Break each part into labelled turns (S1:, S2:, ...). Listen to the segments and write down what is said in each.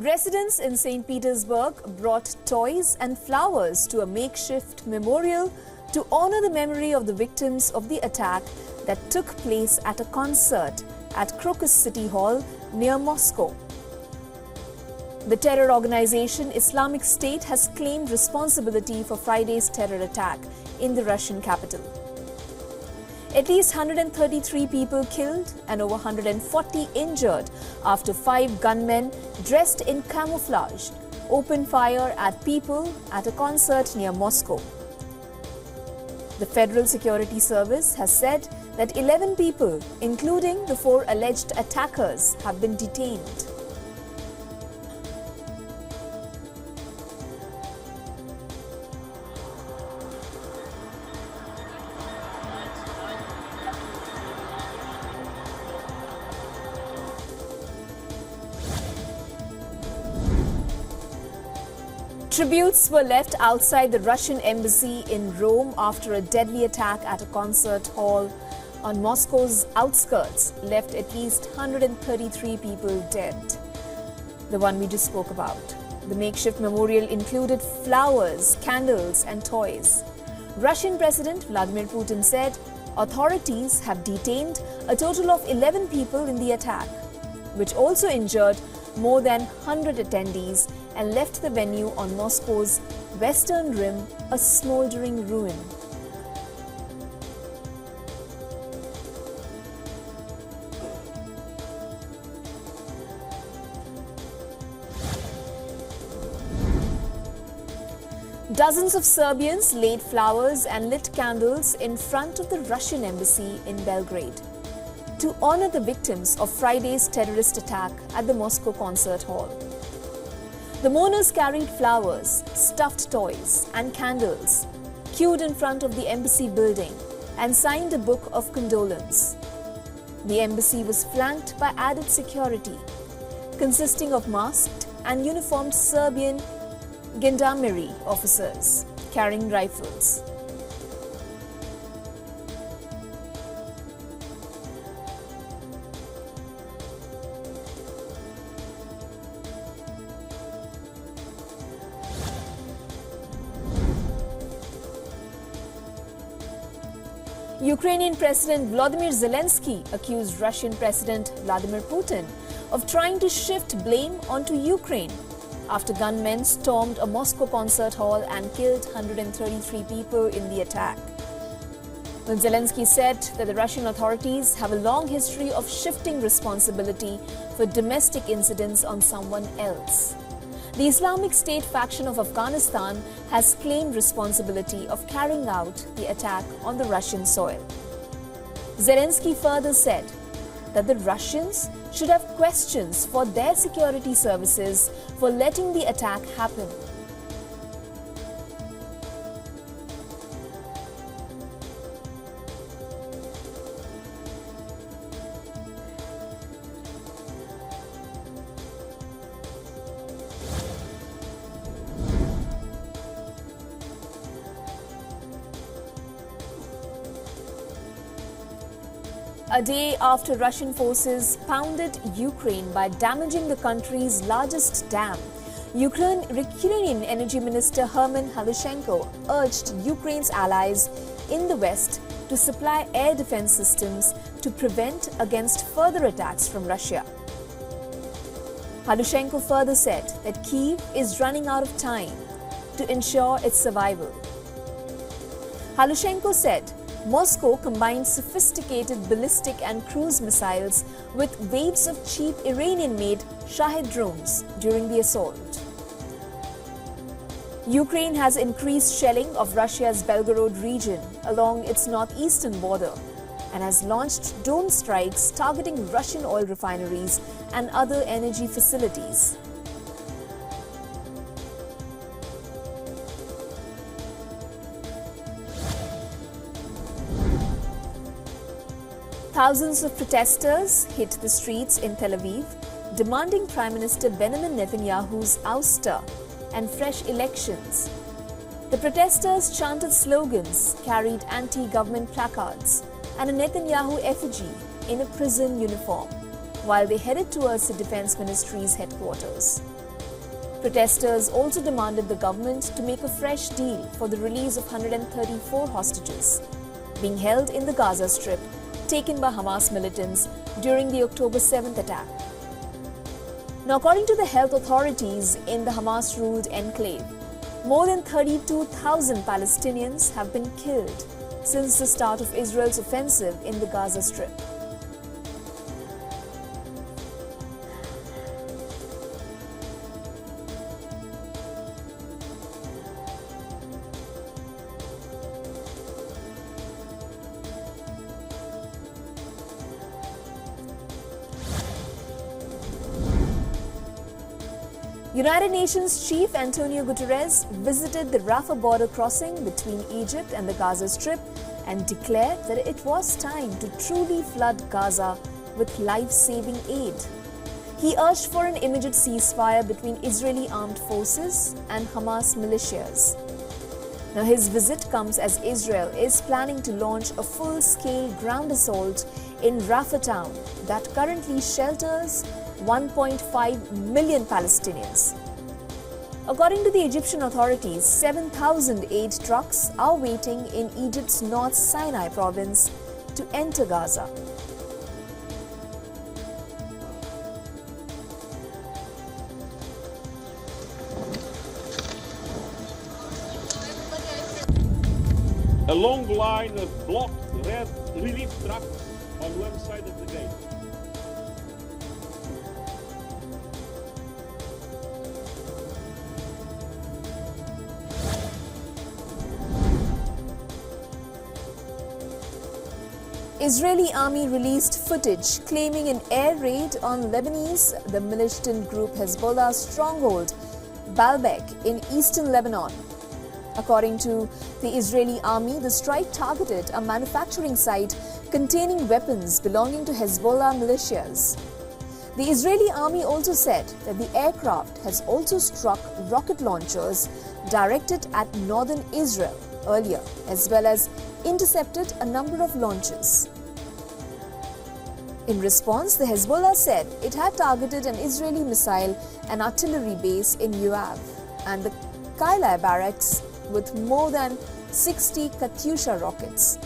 S1: Residents in St. Petersburg brought toys and flowers to a makeshift memorial to honor the memory of the victims of the attack that took place at a concert at Crocus City Hall near Moscow. The terror organization Islamic State has claimed responsibility for Friday's terror attack in the Russian capital. At least 133 people killed and over 140 injured after 5 gunmen dressed in camouflage opened fire at people at a concert near Moscow. The Federal Security Service has said that 11 people, including the 4 alleged attackers, have been detained. Tributes were left outside the Russian embassy in Rome after a deadly attack at a concert hall on Moscow's outskirts left at least 133 people dead. The one we just spoke about. The makeshift memorial included flowers, candles and toys. Russian President Vladimir Putin said authorities have detained a total of 11 people in the attack, which also injured more than 100 attendees and left the venue on Moscow's western rim a smoldering ruin. Dozens of Serbians laid flowers and lit candles in front of the Russian embassy in Belgrade to honor the victims of Friday's terrorist attack at the Moscow concert hall. The mourners carried flowers, stuffed toys and candles, queued in front of the embassy building and signed a book of condolence. The embassy was flanked by added security, consisting of masked and uniformed Serbian gendarmerie officers carrying rifles. Ukrainian President Volodymyr Zelensky accused Russian President Vladimir Putin of trying to shift blame onto Ukraine after gunmen stormed a Moscow concert hall and killed 133 people in the attack. When Zelensky said that the Russian authorities have a long history of shifting responsibility for domestic incidents on someone else. The Islamic State faction of Afghanistan has claimed responsibility of carrying out the attack on the Russian soil. Zelensky further said that the Russians should have questions for their security services for letting the attack happen. A day after Russian forces pounded Ukraine by damaging the country's largest dam, Ukrainian Energy Minister Herman Halushenko urged Ukraine's allies in the West to supply air defense systems to prevent against further attacks from Russia. Halushenko further said that Kyiv is running out of time to ensure its survival. Halushenko said Moscow combined sophisticated ballistic and cruise missiles with waves of cheap Iranian-made Shahed drones during the assault. Ukraine has increased shelling of Russia's Belgorod region along its northeastern border and has launched drone strikes targeting Russian oil refineries and other energy facilities. Thousands of protesters hit the streets in Tel Aviv, demanding Prime Minister Benjamin Netanyahu's ouster and fresh elections. The protesters chanted slogans, carried anti-government placards, and a Netanyahu effigy in a prison uniform, while they headed towards the Defense Ministry's headquarters. Protesters also demanded the government to make a fresh deal for the release of 134 hostages being held in the Gaza Strip, taken by Hamas militants during the October 7th attack. Now, according to the health authorities in the Hamas-ruled enclave, more than 32,000 Palestinians have been killed since the start of Israel's offensive in the Gaza Strip. United Nations Chief Antonio Guterres visited the Rafah border crossing between Egypt and the Gaza Strip and declared that it was time to truly flood Gaza with life-saving aid. He urged for an immediate ceasefire between Israeli armed forces and Hamas militias. Now, his visit comes as Israel is planning to launch a full-scale ground assault in Rafah town that currently shelters 1.5 million Palestinians. According to the Egyptian authorities, 7,000 aid trucks are waiting in Egypt's North Sinai province to enter Gaza.
S2: A long line of blocked red relief trucks on one side of the gate.
S1: Israeli army released footage claiming an air raid on the militant group Hezbollah stronghold Baalbek in eastern Lebanon. According to the Israeli army, the strike targeted a manufacturing site containing weapons belonging to Hezbollah militias. The Israeli army also said that the aircraft has also struck rocket launchers directed at northern Israel earlier, as well as intercepted a number of launches. In response, the Hezbollah said it had targeted an Israeli missile and artillery base in Yoav and the Kailai barracks with more than 60 Katyusha rockets.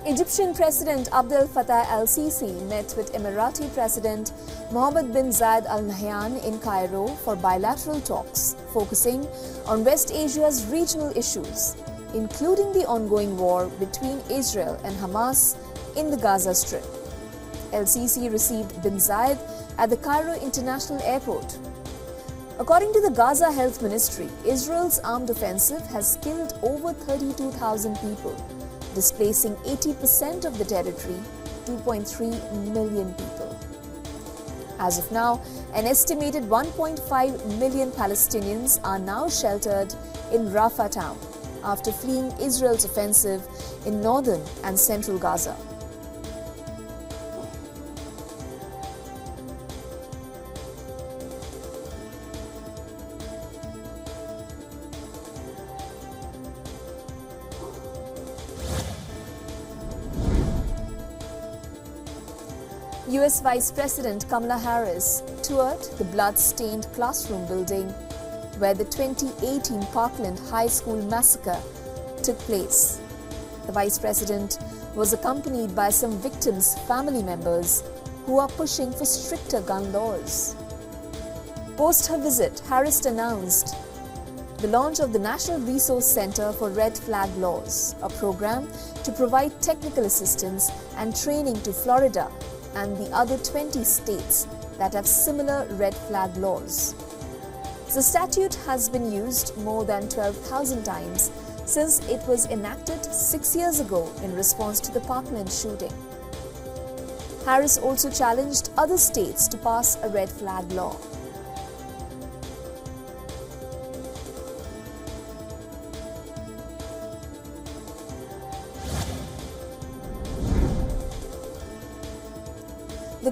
S1: Egyptian President Abdel Fattah el-Sisi met with Emirati President Mohammed bin Zayed Al Nahyan in Cairo for bilateral talks focusing on West Asia's regional issues, including the ongoing war between Israel and Hamas in the Gaza Strip. El-Sisi received bin Zayed at the Cairo International Airport. According to the Gaza Health Ministry, Israel's armed offensive has killed over 32,000 people, displacing 80% of the territory, 2.3 million people. As of now, an estimated 1.5 million Palestinians are now sheltered in Rafah town after fleeing Israel's offensive in northern and central Gaza. US Vice President Kamala Harris toured the blood-stained classroom building where the 2018 Parkland High School massacre took place. The Vice President was accompanied by some victims' family members who are pushing for stricter gun laws. Post her visit, Harris announced the launch of the National Resource Center for Red Flag Laws, a program to provide technical assistance and training to Florida and the other 20 states that have similar red flag laws. The statute has been used more than 12,000 times since it was enacted 6 years ago in response to the Parkland shooting. Harris also challenged other states to pass a red flag law.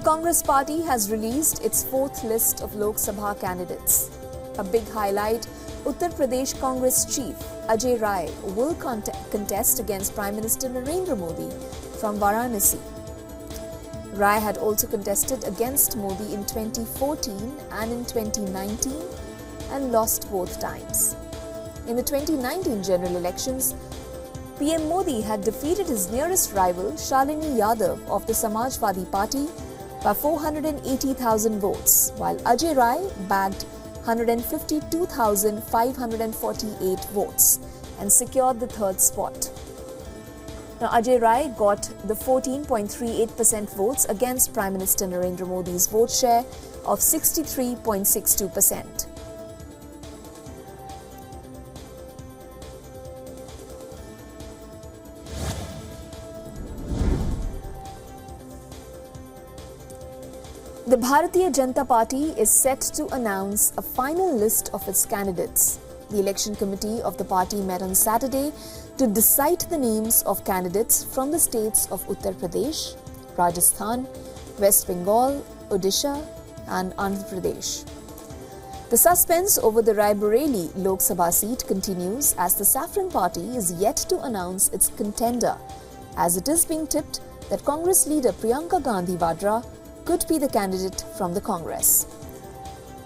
S1: The Congress party has released its fourth list of Lok Sabha candidates. A big highlight, Uttar Pradesh Congress chief Ajay Rai will contest against Prime Minister Narendra Modi from Varanasi. Rai had also contested against Modi in 2014 and in 2019 and lost both times. In the 2019 general elections, PM Modi had defeated his nearest rival Shalini Yadav of the Samajwadi Party by 480,000 votes, while Ajay Rai bagged 152,548 votes and secured the third spot. Now, Ajay Rai got the 14.38% votes against Prime Minister Narendra Modi's vote share of 63.62%. The Bharatiya Janata Party is set to announce a final list of its candidates. The election committee of the party met on Saturday to decide the names of candidates from the states of Uttar Pradesh, Rajasthan, West Bengal, Odisha and Andhra Pradesh. The suspense over the Raebareli Lok Sabha seat continues as the Saffron Party is yet to announce its contender, as it is being tipped that Congress leader Priyanka Gandhi Vadra could be the candidate from the Congress.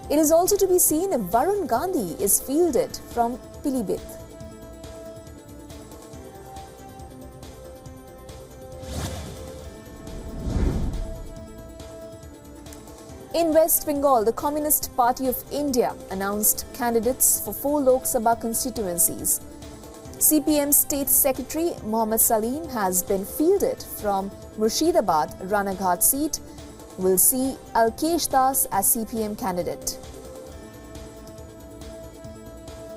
S1: It is also to be seen if Varun Gandhi is fielded from Pilibhit. In West Bengal, the Communist Party of India announced candidates for 4 Lok Sabha constituencies. CPM State Secretary Mohammad Salim has been fielded from Murshidabad Ranaghat seat. Will see Alkesh Das as CPM candidate.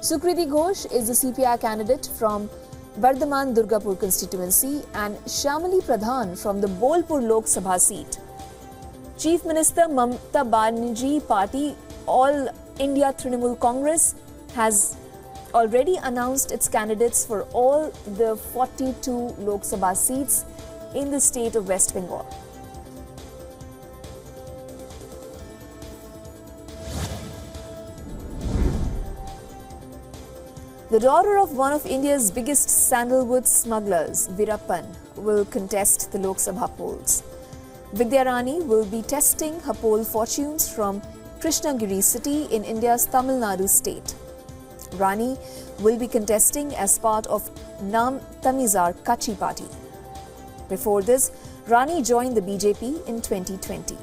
S1: Sukriti Ghosh is the CPI candidate from Bardhaman Durgapur constituency and Shamali Pradhan from the Bolpur Lok Sabha seat. Chief Minister Mamata Banerjee Party All India Trinamool Congress has already announced its candidates for all the 42 Lok Sabha seats in the state of West Bengal. The daughter of one of India's biggest sandalwood smugglers, Virappan, will contest the Lok Sabha polls. Vidya Rani will be testing her poll fortunes from Krishnagiri city in India's Tamil Nadu state. Rani will be contesting as part of Nam Tamizar Kachi party. Before this, Rani joined the BJP in 2020.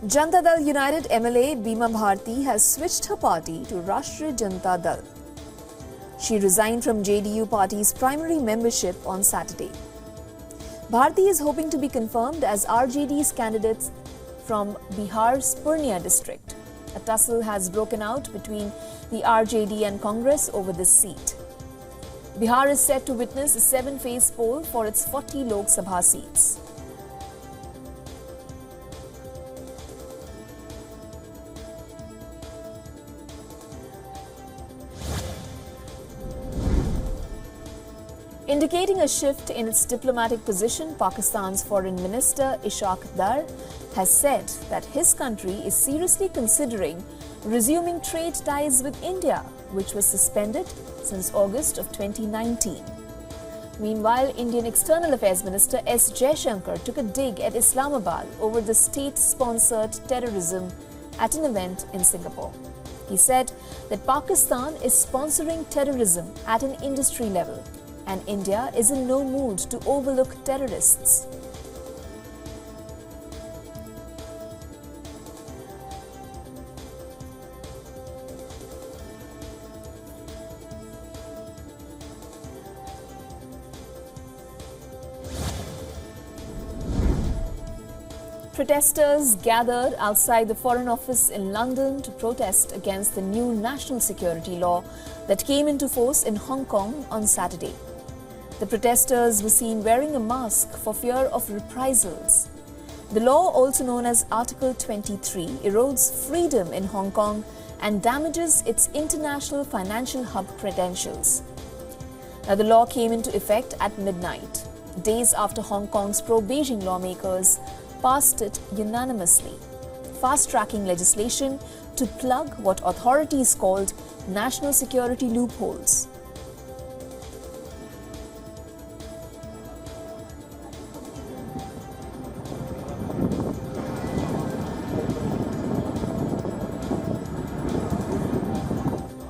S1: Janata Dal United MLA Bima Bharti has switched her party to Rashtriya Janata Dal. She resigned from JDU party's primary membership on Saturday. Bharti is hoping to be confirmed as RJD's candidate from Bihar's Purnia district. A tussle has broken out between the RJD and Congress over this seat. Bihar is set to witness a 7-phase poll for its 40 Lok Sabha seats. Indicating a shift in its diplomatic position, Pakistan's Foreign Minister Ishaq Dar has said that his country is seriously considering resuming trade ties with India, which was suspended since August of 2019. Meanwhile, Indian External Affairs Minister S. Jaishankar took a dig at Islamabad over the state-sponsored terrorism at an event in Singapore. He said that Pakistan is sponsoring terrorism at an industry level, and India is in no mood to overlook terrorists. Protesters gathered outside the Foreign Office in London to protest against the new national security law that came into force in Hong Kong on Saturday. The protesters were seen wearing a mask for fear of reprisals. The law, also known as Article 23, erodes freedom in Hong Kong and damages its international financial hub credentials. Now, the law came into effect at midnight, days after Hong Kong's pro-Beijing lawmakers passed it unanimously, fast-tracking legislation to plug what authorities called national security loopholes.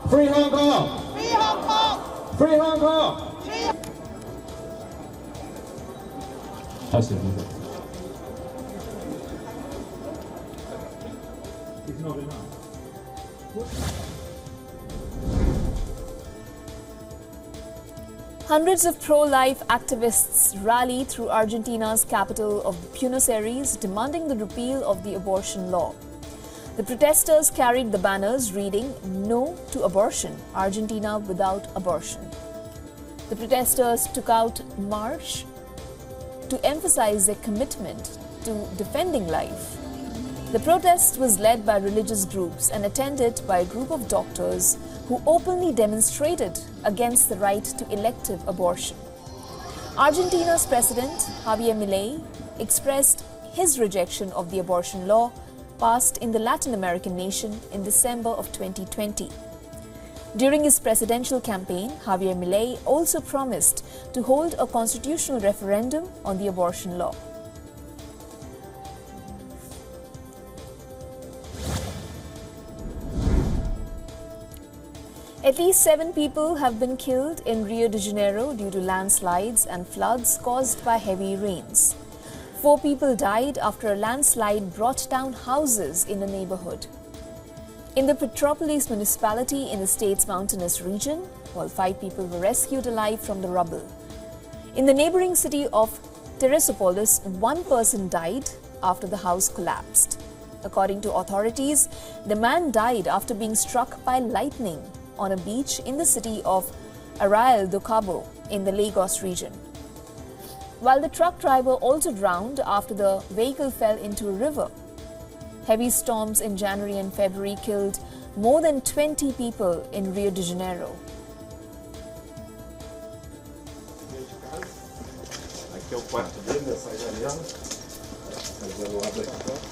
S3: Free Hong Kong! Free Hong Kong! Free Hong Kong!
S1: Hundreds of pro-life activists rally through Argentina's capital of Buenos Aires, demanding the repeal of the abortion law. The protesters carried the banners reading, "No to abortion, Argentina without abortion." The protesters took out march to emphasize their commitment to defending life. The protest was led by religious groups and attended by a group of doctors who openly demonstrated against the right to elective abortion. Argentina's President Javier Milei expressed his rejection of the abortion law passed in the Latin American nation in December of 2020. During his presidential campaign, Javier Milei also promised to hold a constitutional referendum on the abortion law. At least 7 people have been killed in Rio de Janeiro due to landslides and floods caused by heavy rains. 4 people died after a landslide brought down houses in a neighborhood. In the Petropolis municipality in the state's mountainous region, while 5 people were rescued alive from the rubble. In the neighboring city of Teresopolis, 1 person died after the house collapsed. According to authorities, the man died after being struck by lightning on a beach in the city of Israel-Lebanon in the Lagos region. While the truck driver also drowned after the vehicle fell into a river. Heavy storms in January and February killed more than 20 people in Rio de Janeiro.
S3: Aqui é o quarto dele, essa janela. Mas eu abro aqui.